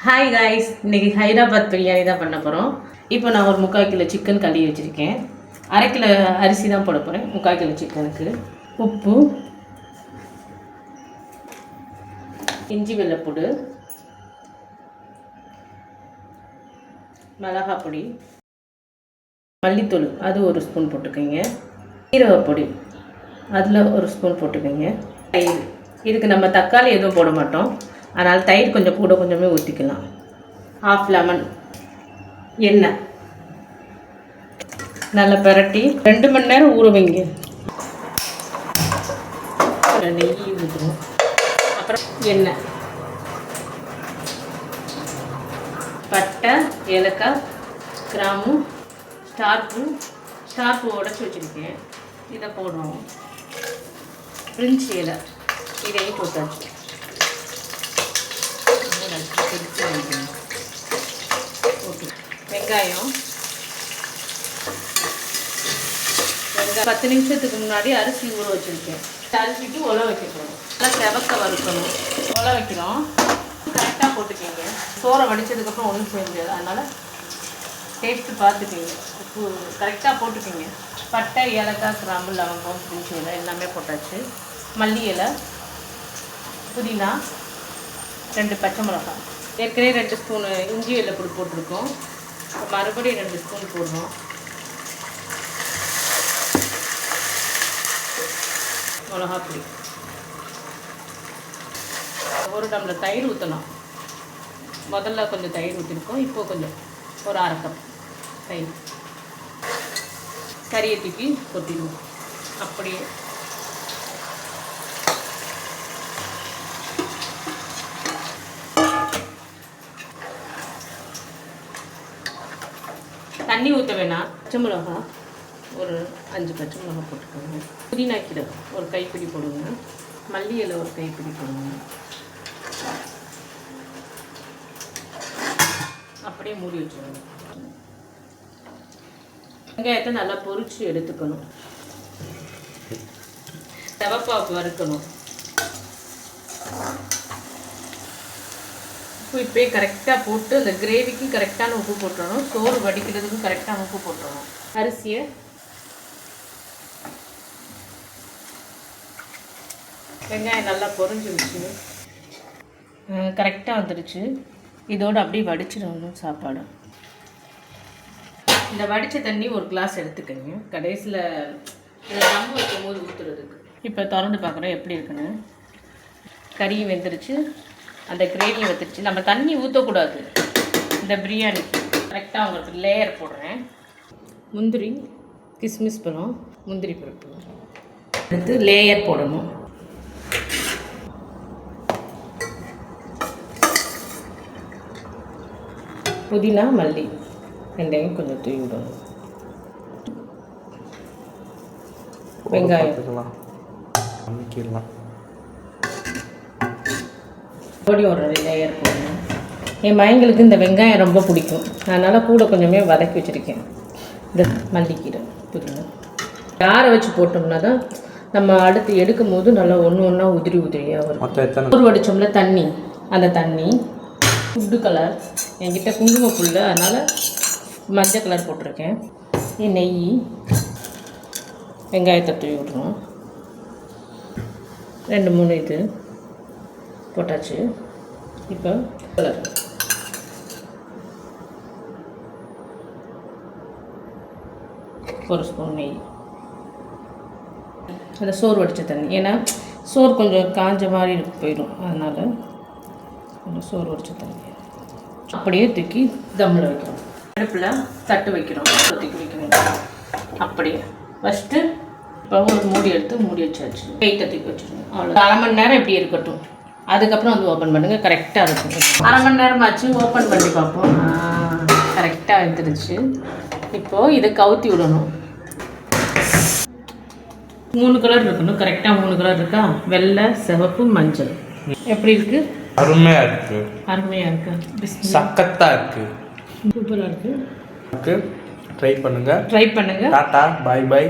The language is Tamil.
ஹாய் காய்ஸ், இன்றைக்கி ஹைதராபாத் பிரியாணி தான் பண்ண போகிறோம். இப்போ நான் ஒரு 3/4 கிலோ சிக்கன் கழுவி வச்சுருக்கேன். 1/2 கிலோ அரிசி தான் போட போகிறேன். 3/4 கிலோ சிக்கனுக்கு உப்பு, இஞ்சி வெள்ளைப்பூடு, மிளகாய் பொடி, மல்லித்தூள் அது 1 ஸ்பூன் போட்டுக்கோங்க. சீரகப்பொடி அதில் 1 ஸ்பூன் போட்டுக்கோங்க. தயிர், இதுக்கு நம்ம தக்காளி எதுவும் போட மாட்டோம், அதனால் தயிர் கொஞ்சம் கூட கொஞ்சமே ஊற்றிக்கலாம். 1/2 லெமன், எண்ணெய் நல்லா பரட்டி 2 மணி நேரம் ஊற வைங்க. நெய் ஊற்றுவோம். அப்புறம் எண்ணெய், பட்டை, ஏலக்காய், கிராம்பு, ஸ்டார்ப்பு உடச்சி வச்சுருக்கேன், இதை போடுறோம். பிரிஞ்சி இலை இதையும் போட்டாச்சு. வெங்காயம் 10 நிமிஷத்துக்கு முன்னாடி அரிசி ஊற வச்சுருக்கேன். அரிசிக்கு உல வைக்க போகிறோம். நல்லா செவக்க வறுக்கணும். உல வைக்கிறோம். கரெக்டாக போட்டுக்கோங்க. சோறை வடித்ததுக்கப்புறம் ஒன்றும் செய்ய முடியாது, அதனால் டேஸ்ட்டு பார்த்துக்கோங்க. உப்பு கரெக்டாக போட்டுக்கோங்க. பட்டை, ஏலக்காய், கிராம்பு, லவங்கம், பிரிஞ்சி இலை எல்லாமே போட்டாச்சு. மல்லி இலை, புதினா, 2 பச்சை மிளகாய், ஏற்கனவே 2 ஸ்பூனு இஞ்சி வெள்ளைப்பூடு போட்டிருக்கோம். மறுபடியும் 2 ஸ்பூன் போடுறோம். மிளகாப்பொடி, 1 டம்ளர் தயிர் ஊற்றணும். முதல்ல கொஞ்சம் தயிர் ஊற்றிருக்கோம், இப்போது கொஞ்சம் ஒரு 1/2 கப் தயிர். கறியை தூக்கி கொட்டிடுவோம். அப்படியே தண்ணி ஊற்ற வேணாம். பச்சை மிளகா ஒரு 5 பச்சை மிளகா போட்டுக்கோங்க. புதினா கீரை ஒரு கைப்பிடி போடுங்க. மல்லி இலை ஒரு கைப்பிடி போடுங்க. அப்படியே மூடி வச்சுருங்க. வெங்காயத்தை நல்லா பொரிச்சு எடுத்துக்கணும். செவப்பாக்கு வறுக்கணும். உப்பு இப்போயே கரெக்டாக போட்டு அந்த கிரேவிக்கு கரெக்டான உப்பு போட்டுடணும். சோறு வடிக்கிறதுக்கும் கரெக்டான உப்பு போட்டுடணும். அரிசியை வெங்காயம் நல்லா பொரிஞ்சிருச்சு, கரெக்டாக வந்துடுச்சு. இதோடு அப்படியே வடிச்சிடணும் சாப்பாடு. இந்த வடித்த தண்ணி ஒரு கிளாஸ் எடுத்துக்கோங்க. கடைசியில் தம் வைக்கும் போது ஊற்றுறதுக்கு. இப்போ திறந்து பார்க்குறோம் எப்படி இருக்குன்னு. கறியும் வெந்துருச்சு, அந்த கிரேவியும் வந்துருச்சு. நம்ம தண்ணி ஊற்றக்கூடாது இந்த பிரியாணிக்கு. கரெக்டாக உங்களுக்கு லேயர் போடுறேன். முந்திரி, கிஸ்மிஸ் பழம், முந்திரி பருப்பு எடுத்து லேயர் போடணும். புதினா, மல்லி ரெண்டையும் கொஞ்சம் தூவி விடணும். வெங்காயம் ஒரு லேயர் போடணும். என் மயங்களுக்கு இந்த வெங்காயம் ரொம்ப பிடிக்கும், அதனால் கூட கொஞ்சமே வதக்கி வச்சுருக்கேன். இந்த மல்லிக்கீரை, புதினா யாரை வச்சு போட்டோம்னா தான் நம்ம அடுத்து எடுக்கும் போது நல்லா ஒன்றா உதிரியாக வரும். ஊற வடித்தோம்ல தண்ணி, அந்த தண்ணி ஃபுட்டு கலர், என்கிட்ட குங்குமப்பூ, அதனால் மஞ்சள் கலர் போட்டிருக்கேன். நெய், வெங்காயத்தை தூவி விட்ருவோம். 2-3 இது போட்டாச்சு. இப்போ கலர், ஒரு ஸ்பூன் நெய், அந்த சோறு வடித்த தண்ணி. ஏன்னா சோறு கொஞ்சம் காஞ்ச மாதிரி போயிடும், அதனால் கொஞ்சம் சோறு வடித்த தண்ணி அப்படியே தூக்கி தம்மில் வைக்கிறோம். அடுப்பில் தட்டு வைக்கிறோம், தூக்கி வைக்கணும். அப்படியே ஃபஸ்ட்டு இப்போ ஒரு மூடி எடுத்து மூடி வச்சாச்சு. வெயிட்டை தூக்கி வச்சுருங்க. அவ்வளோ 1/2 மணி நேரம் எப்படி இருக்கட்டும். அதுக்கப்புறம் வந்து ஓப்பன் பண்ணுங்கள். கரெக்டாக இருக்கும். 1/2 மணி நேரம் ஆச்சு. ஓப்பன் பண்ணி பார்ப்போம். கரெக்டாக வந்துடுச்சு. இப்போது இதை கவுத்தி விடணும். 3 கலர் இருக்கணும். கரெக்டாக 3 கலர் இருக்கா? வெள்ளை, சிவப்பு, மஞ்சள். எப்படி இருக்குது? அருமையாக இருக்குது. அருமையாக இருக்குது. சக்கத்தாக இருக்குது. சூப்பராக இருக்குது. ட்ரை பண்ணுங்கள். ட்ரை பண்ணுங்கள். டாட்டா, பாய் பாய்.